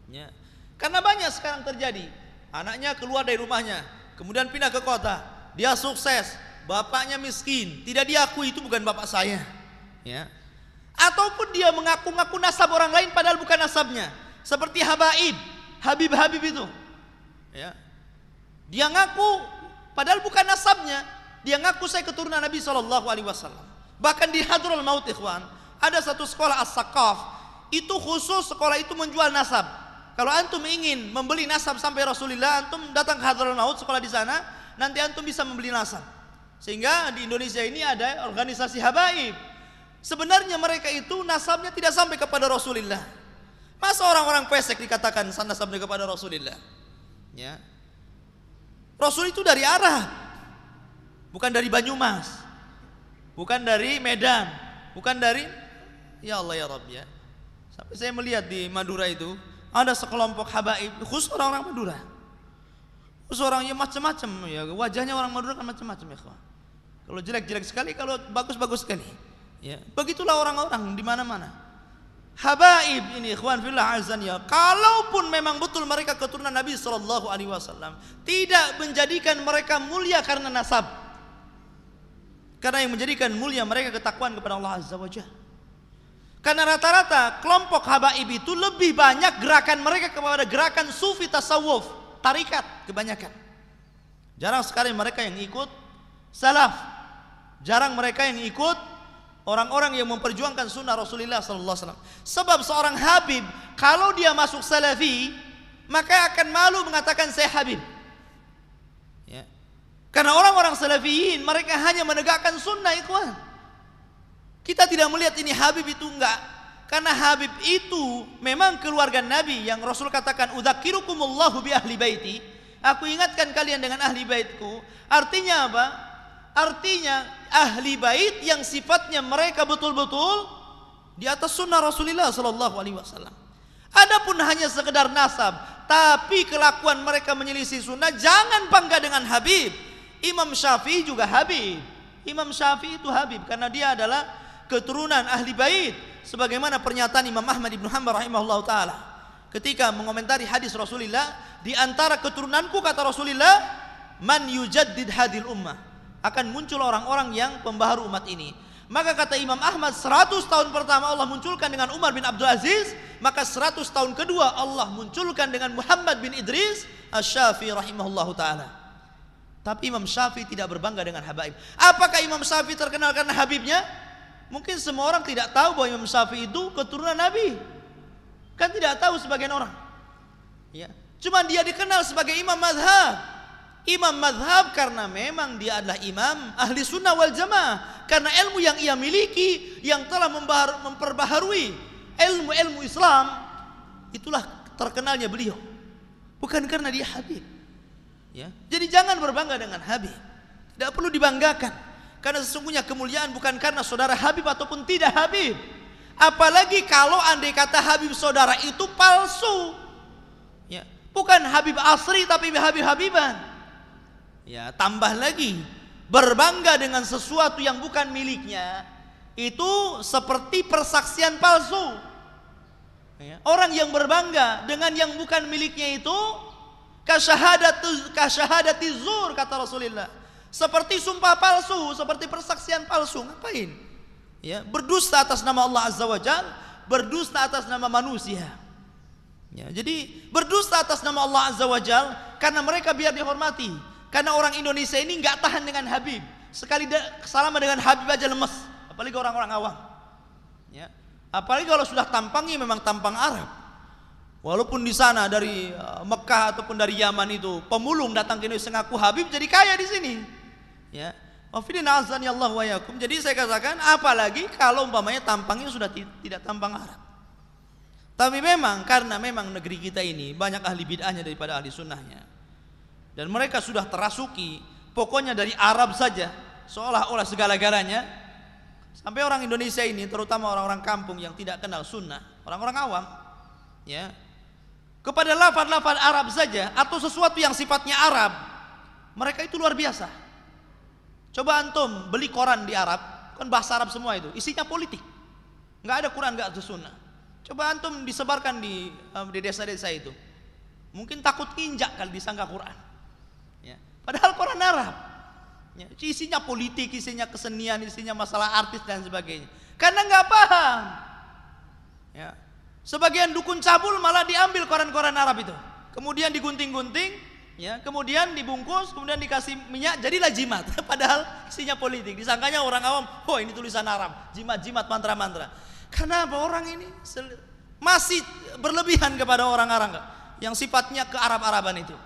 Ya. Karena banyak sekarang terjadi, anaknya keluar dari rumahnya, kemudian pindah ke kota, dia sukses, bapaknya miskin, tidak diakui, itu bukan bapak saya. Ya. Ataupun dia mengaku-ngaku nasab orang lain padahal bukan nasabnya. Seperti Habib itu. Ya. Dia ngaku padahal bukan nasabnya. Dia ngaku saya keturunan Nabi SAW. Bahkan di Hadrul Maut, ikhwan, ada satu sekolah As-Sakaf, itu khusus sekolah itu menjual nasab. Kalau antum ingin membeli nasab sampai Rasulullah, antum datang ke Hadrul Maut, sekolah di sana, nanti antum bisa membeli nasab. Sehingga di Indonesia ini ada organisasi habaib. Sebenarnya mereka itu nasabnya tidak sampai kepada Rasulullah. Masa orang-orang pesek dikatakan nasabnya kepada Rasulullah? Ya. Rasul itu dari Arab, bukan dari Banyumas, bukan dari Medan, bukan dari ya Allah ya Rabb ya. Sampai saya melihat di Madura itu ada sekelompok habaib khusus orang-orang Madura. Khusus orangnya macam-macam ya, wajahnya orang Madura kan macam-macam ya, ikhwan. Kalau jelek-jelek sekali, kalau bagus-bagus sekali. Ya, begitulah orang-orang di mana-mana. Habaib ini ikhwan fillah azan ya. Kalaupun memang betul mereka keturunan Nabi sallallahu alaihi wasallam, tidak menjadikan mereka mulia karena nasab. Karena yang menjadikan mulia mereka ketakwaan kepada Allah Azza wa Jalla. Karena rata-rata kelompok habaib itu lebih banyak gerakan mereka kepada gerakan sufi tasawuf, tarikat kebanyakan. Jarang sekali mereka yang ikut salaf. Jarang mereka yang ikut orang-orang yang memperjuangkan sunnah Rasulullah sallallahu alaihi wasallam. Sebab seorang habib kalau dia masuk salafi, maka akan malu mengatakan saya habib. Ya. Karena orang-orang salafiyin mereka hanya menegakkan sunnah, ikhwan. Kita tidak melihat ini habib itu enggak. Karena habib itu memang keluarga Nabi yang Rasul katakan udzakirukumullahu bi ahli baiti. Aku ingatkan kalian dengan ahli baitku. Artinya apa? Artinya ahli bait yang sifatnya mereka betul-betul di atas sunnah Rasulullah sallallahu alaihi wasallam. Adapun hanya sekedar nasab, tapi kelakuan mereka menyelisih sunnah, jangan bangga dengan habib. Imam Syafi'i juga habib. Imam Syafi'i itu habib karena dia adalah keturunan ahli bait, sebagaimana pernyataan Imam Ahmad bin Hanbal rahimahullah taala ketika mengomentari hadis Rasulullah, di antara keturunanku kata Rasulullah, man yujaddid hadil ummah, akan muncul orang-orang yang pembaharu umat ini. Maka kata Imam Ahmad, 100 tahun pertama Allah munculkan dengan Umar bin Abdul Aziz, maka 100 tahun kedua Allah munculkan dengan Muhammad bin Idris Asy-Syafi'i rahimahullahu taala. Tapi Imam Syafi'i tidak berbangga dengan habaib. Apakah Imam Syafi'i terkenal karena habibnya? Mungkin semua orang tidak tahu bahwa Imam Syafi'i itu keturunan Nabi. Kan tidak tahu sebagian orang. Ya. Cuma dia dikenal sebagai imam madhab. Imam madhab karena memang dia adalah imam ahli sunnah wal jamaah. Karena ilmu yang ia miliki yang telah memperbaharui ilmu-ilmu Islam, itulah terkenalnya beliau. Bukan karena dia habib. Ya. Jadi jangan berbangga dengan habib. Tidak perlu dibanggakan. Karena sesungguhnya kemuliaan bukan karena saudara habib ataupun tidak habib. Apalagi kalau andai kata habib saudara itu palsu. Ya. Bukan habib asri tapi habib-habiban. Ya, tambah lagi berbangga dengan sesuatu yang bukan miliknya itu seperti persaksian palsu. Ya. Orang yang berbangga dengan yang bukan miliknya itu kasyahadati zur kata Rasulullah. Seperti sumpah palsu, seperti persaksian palsu. Ngapain? Ya, berdusta atas nama Allah Azza wa Jalla, berdusta atas nama manusia. Ya, jadi berdusta atas nama Allah Azza wa Jalla karena mereka biar dihormati. Karena orang Indonesia ini nggak tahan dengan habib. Sekali salaman dengan habib aja lemes, apalagi orang-orang awam. Ya. Apalagi kalau sudah tampangnya memang tampang Arab. Walaupun di sana dari Mekah ataupun dari Yaman itu pemulung datang ke Indonesia ngaku habib jadi kaya di sini. Ya. Wafidina azani Allah wa yakum. Jadi saya katakan apalagi kalau umpamanya tampangnya sudah tidak tampang Arab. Tapi memang karena memang negeri kita ini banyak ahli bid'ahnya daripada ahli sunnahnya. Dan mereka sudah terasuki pokoknya dari Arab saja seolah-olah segala-galanya. Sampai orang Indonesia ini terutama orang-orang kampung yang tidak kenal sunnah, orang-orang awam, ya, kepada lafaz-lafaz Arab saja atau sesuatu yang sifatnya Arab, mereka itu luar biasa. Coba antum beli koran di Arab, kan bahasa Arab semua itu, isinya politik, nggak ada Quran, nggak ada sunnah. Coba antum disebarkan di desa-desa itu, mungkin takut injak kalau disangka Quran. Ya. Padahal Quran Arab, ya, isinya politik, isinya kesenian, isinya masalah artis dan sebagainya. Karena nggak paham. Ya. Sebagian dukun cabul malah diambil koran-koran Arab itu, kemudian digunting-gunting, ya, kemudian dibungkus, kemudian dikasih minyak, jadilah jimat. Padahal isinya politik. Disangkanya orang awam, oh ini tulisan Arab, jimat-jimat, mantra-mantra. Karena apa? Orang ini masih berlebihan kepada orang-orang yang sifatnya ke Arab-Araban itu.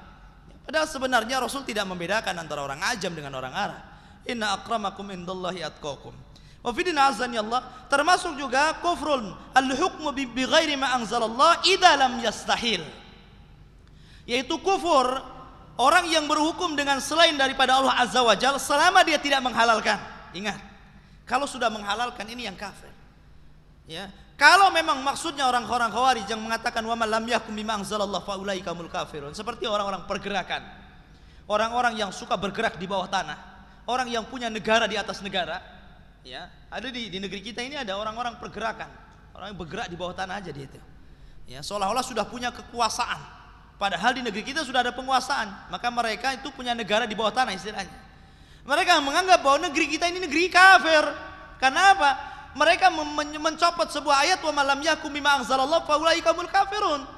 Padahal sebenarnya Rasul tidak membedakan antara orang ajam dengan orang Arab. Inna akramakum indallahi atqakum. Wa fidina azani Allah, termasuk juga kufrun al-hukmu bi ghairi ma anzalallah idza lam yastahil. Yaitu kufur orang yang berhukum dengan selain daripada Allah Azza wa Jalla selama dia tidak menghalalkan. Ingat, Kalau sudah menghalalkan ini yang kafir. Ya. Kalau memang maksudnya orang-orang Khawarij yang mengatakan wa man lam yahkum bima anzalallah fa ulaika humul kafirun, seperti orang-orang pergerakan. Orang-orang yang suka bergerak di bawah tanah, orang yang punya negara di atas negara, ya. Ada di negeri kita ini ada orang-orang pergerakan, orang yang bergerak di bawah tanah aja dia itu. Ya, seolah-olah sudah punya kekuasaan. Padahal di negeri kita sudah ada penguasaan, maka mereka itu punya negara di bawah tanah istilahnya. Mereka menganggap bahwa negeri kita ini negeri kafir. Karena apa? Mereka mencopot sebuah ayat wa malam yakum bima anzalallah fa ulaika humul kafirun.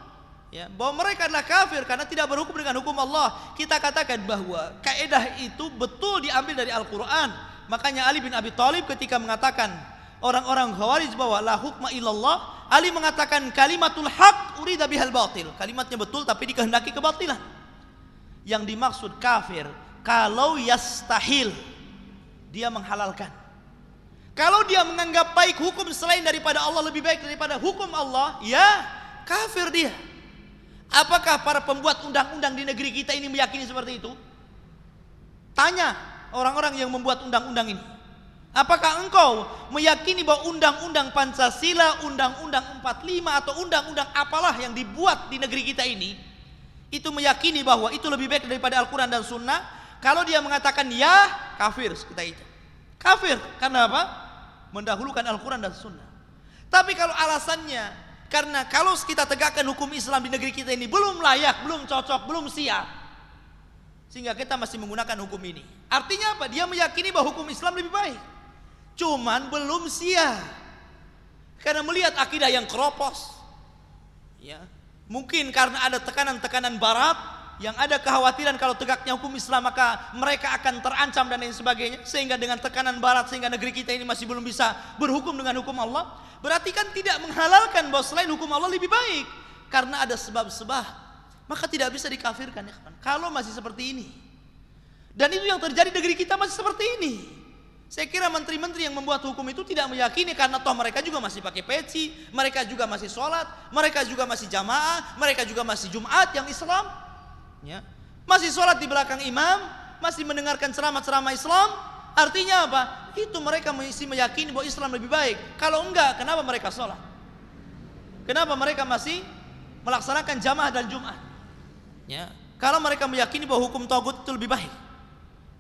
Ya, bahwa mereka adalah kafir karena tidak berhukum dengan hukum Allah. Kita katakan bahwa kaidah itu betul diambil dari Al-Qur'an. Makanya Ali bin Abi Thalib ketika mengatakan orang-orang Khawarij bahwa la hukma illallah, Ali mengatakan kalimatul haq urida bihal batil. Kalimatnya betul tapi dikehendaki kebatilan. Yang dimaksud kafir kalau yastahil, dia menghalalkan. Kalau dia menganggap baik hukum selain daripada Allah lebih baik daripada hukum Allah, ya kafir dia. Apakah para pembuat undang-undang di negeri kita ini meyakini seperti itu? Tanya orang-orang yang membuat undang-undang ini. Apakah engkau meyakini bahwa undang-undang Pancasila, undang-undang 45 atau undang-undang apalah yang dibuat di negeri kita ini, itu meyakini bahwa itu lebih baik daripada Al-Quran dan Sunnah? Kalau dia mengatakan ya, kafir kita itu. Kafir, karena apa? Mendahulukan Al-Quran dan Sunnah. Tapi kalau alasannya, karena kalau kita tegakkan hukum Islam di negeri kita ini belum layak, belum cocok, belum siap, sehingga kita masih menggunakan hukum ini. Artinya apa? Dia meyakini bahwa hukum Islam lebih baik, cuman belum siap. Karena melihat akidah yang keropos, ya, mungkin karena ada tekanan-tekanan Barat, yang ada kekhawatiran kalau tegaknya hukum Islam maka mereka akan terancam dan lain sebagainya, sehingga dengan tekanan Barat sehingga negeri kita ini masih belum bisa berhukum dengan hukum Allah. Berarti kan tidak menghalalkan bahwa selain hukum Allah lebih baik, karena ada sebab-sebab, maka tidak bisa dikafirkan ya kawan. Kalau masih seperti ini, dan itu yang terjadi di negeri kita masih seperti ini. Saya kira menteri-menteri yang membuat hukum itu tidak meyakini, karena toh mereka juga masih pakai peci, mereka juga masih sholat, mereka juga masih jamaah, mereka juga masih Jumat yang Islam, ya. Masih sholat di belakang imam, masih mendengarkan ceramah-ceramah Islam. Artinya apa? Itu mereka masih meyakini bahwa Islam lebih baik. Kalau enggak, kenapa mereka sholat? Kenapa mereka masih melaksanakan jamaah dan Jumat? Ya. Kalau mereka meyakini bahwa hukum tagut itu lebih baik,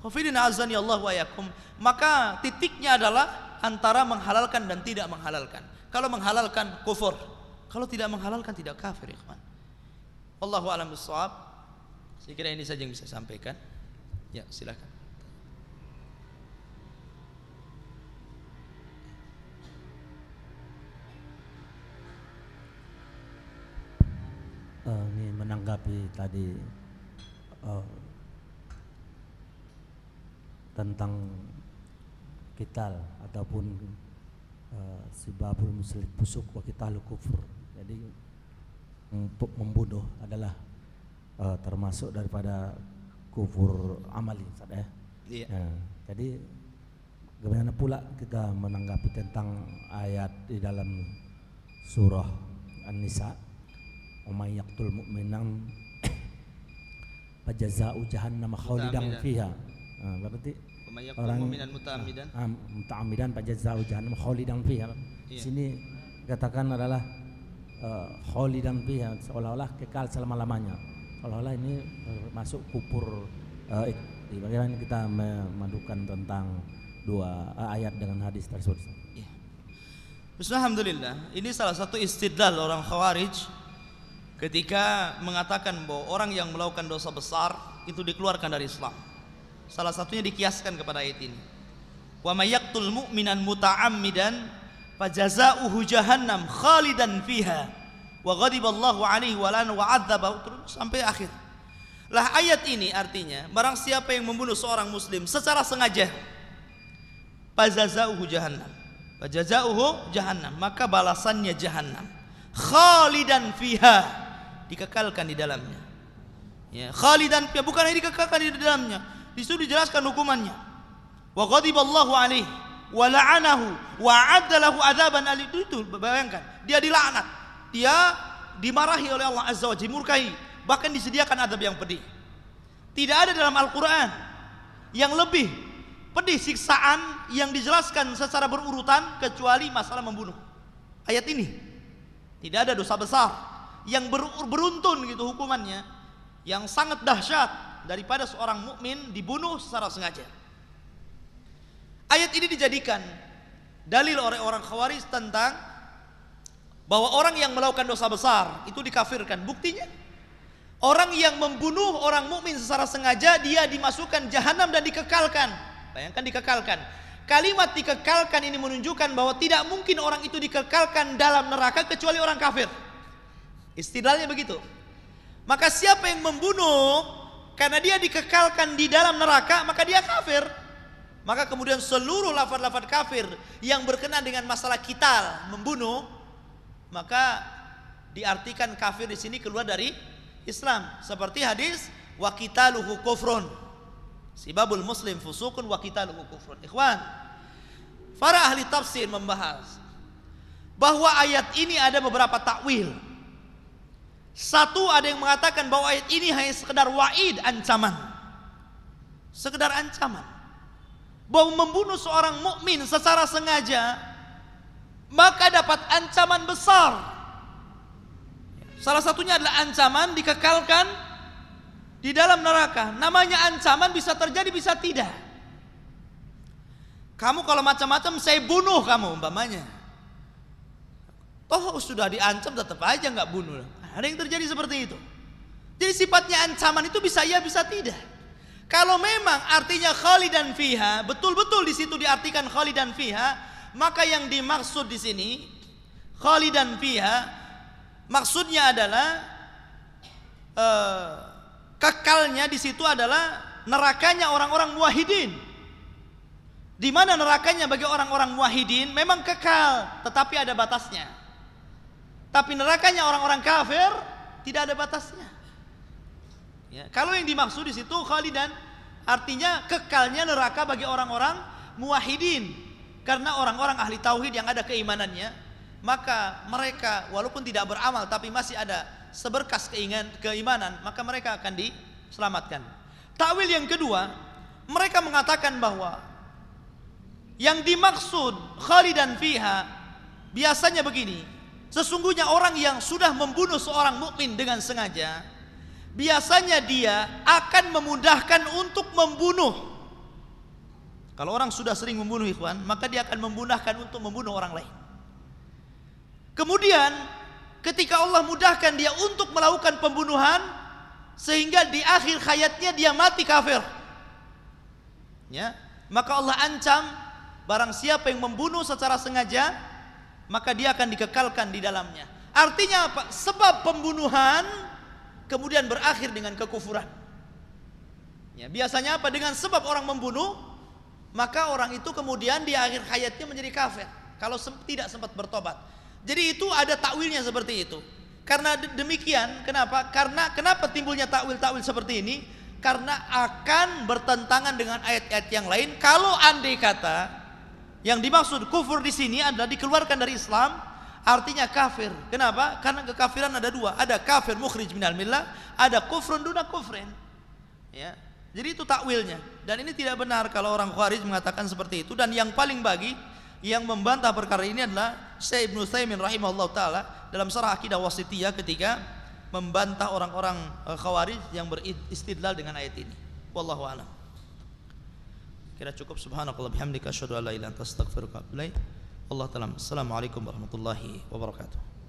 khafidina azani Allah wa yakum, maka titiknya adalah antara menghalalkan dan tidak menghalalkan. Kalau menghalalkan kufur, kalau tidak menghalalkan tidak kafir, ikhwan. Wallahu a'lam bishawab. Saya kira ini saja yang bisa saya sampaikan. Ya, silakan. Ini menanggapi tadi tentang qital ataupun sibabul muslim busuk wa qitalu kufur. Jadi membunuh adalah termasuk daripada kufur amali, Ustaz ya. Iya. Nah, jadi bagaimana pula kita menanggapi tentang ayat di dalam surah An-Nisa, "Wa may yaqtul mu'minan fajazaa'u jahannam khalidan fiha." Berarti orang muta'ammidan fajazaa'u jahannam khalidan fiha. Di sini katakan adalah khalidan fiha, seolah-olah kekal selama-lamanya. Seolah-olah ini masuk kufur. Bagaimana kita memadukan tentang dua ayat dengan hadis tersebut? Ya. Bismillahirrahmanirrahim. Ini salah satu istidlal orang Khawarij ketika mengatakan bahwa orang yang melakukan dosa besar itu dikeluarkan dari Islam. Salah satunya dikiaskan kepada ayat ini. Wa may yaqtul mu'minan muta'ammidan fajazaa'uhu jahannam khalidan fiha wa ghadiballahu 'alaihi wa la'anahu wa 'adzabahu, terus sampai akhir. Lah ayat ini artinya barang siapa yang membunuh seorang muslim secara sengaja, fajazaa'uhu jahannam. Fajazaa'uhu jahannam, maka balasannya jahannam. Khalidan fiha, dikekalkan di dalamnya. Ya, khalidan fiha bukan hanya dikekalkan di dalamnya, disitu dijelaskan hukumannya. Wa ghadiballahu 'alaihi wa la'anahu wa 'adda lahu 'adzaban alim. Itu bayangkan, dia dilaknat, dia dimarahi oleh Allah Azza wa Jalla, dimurkai, bahkan disediakan azab yang pedih. Tidak ada dalam Al-Quran yang lebih pedih siksaan yang dijelaskan secara berurutan kecuali masalah membunuh. Ayat ini tidak ada dosa besar yang beruntun gitu hukumannya, yang sangat dahsyat daripada seorang mukmin dibunuh secara sengaja. Ayat ini dijadikan dalil oleh orang Khawarij tentang bahwa orang yang melakukan dosa besar itu dikafirkan. Buktinya orang yang membunuh orang mukmin secara sengaja dia dimasukkan jahanam dan dikekalkan. Bayangkan dikekalkan. Kalimat dikekalkan ini menunjukkan bahwa tidak mungkin orang itu dikekalkan dalam neraka kecuali orang kafir. Istidlalnya begitu. Maka siapa yang membunuh karena dia dikekalkan di dalam neraka, maka dia kafir. Maka kemudian seluruh lafaz-lafaz kafir yang berkenaan dengan masalah qital, membunuh, maka diartikan kafir di sini keluar dari Islam. Seperti hadis wa qitaluhu kufrun. Sibabul muslim fusukun wa qitaluhu kufrun. Ikhwan, para ahli tafsir membahas bahwa ayat ini ada beberapa takwil. Satu, ada yang mengatakan bahwa ayat ini hanya sekedar wa'id, ancaman. Sekedar ancaman. Bahwa membunuh seorang mukmin secara sengaja maka dapat ancaman besar. Salah satunya adalah ancaman dikekalkan di dalam neraka. Namanya ancaman bisa terjadi bisa tidak. Kamu kalau macam-macam saya bunuh kamu umpamanya. Toh sudah diancam tetap aja nggak bunuh. Ada yang terjadi seperti itu. Jadi sifatnya ancaman itu bisa ya bisa tidak. Kalau memang artinya khalidan fiha, betul-betul di situ diartikan khalidan fiha, maka yang dimaksud di sini khalidan fiha maksudnya adalah kekalnya di situ adalah nerakanya orang-orang muwahhidin. Di mana nerakanya bagi orang-orang muwahhidin memang kekal, tetapi ada batasnya. Tapi nerakanya orang-orang kafir tidak ada batasnya. Ya, kalau yang dimaksud di situ khalidan artinya kekalnya neraka bagi orang-orang muwahhidin. Karena orang-orang ahli tauhid yang ada keimanannya, maka mereka walaupun tidak beramal tapi masih ada seberkas keimanan, maka mereka akan diselamatkan. Takwil yang kedua, mereka mengatakan bahwa yang dimaksud khalidan fiha biasanya begini. Sesungguhnya orang yang sudah membunuh seorang mukmin dengan sengaja, biasanya dia akan memudahkan untuk membunuh. Kalau orang sudah sering membunuh ikhwan, maka dia akan memudahkan untuk membunuh orang lain. Kemudian ketika Allah mudahkan dia untuk melakukan pembunuhan, sehingga di akhir hayatnya dia mati kafir, ya, maka Allah ancam barang siapa yang membunuh secara sengaja, maka dia akan dikekalkan di dalamnya. Artinya apa? Sebab pembunuhan kemudian berakhir dengan kekufuran. Ya, biasanya apa? Dengan sebab orang membunuh, maka orang itu kemudian di akhir hayatnya menjadi kafir kalau tidak sempat bertobat. Jadi itu ada takwilnya seperti itu. Karena demikian, kenapa? Karena kenapa timbulnya takwil-takwil seperti ini? Karena akan bertentangan dengan ayat-ayat yang lain. Kalau andai kata yang dimaksud kufur di sini adalah dikeluarkan dari Islam, artinya kafir. Kenapa? Karena kekafiran ada dua, ada kafir mukhrij minal millah, ada kufrun duna kufrin. Ya, jadi itu takwilnya. Dan ini tidak benar kalau orang Khawarij mengatakan seperti itu. Dan yang paling bagi yang membantah perkara ini adalah Syekh Ibnu Utsaimin rahimahullah taala dalam Syarah Aqidah Wasithiyah ketika membantah orang-orang Khawarij yang beristidlal dengan ayat ini. Wallahu a'lam. Kira cukup. Subhanakallah bihamdika asyhadu an la ilaha illa anta astaghfiruka wa atubu ilaik. Allah ta'ala. Assalamualaikum warahmatullahi wabarakatuh.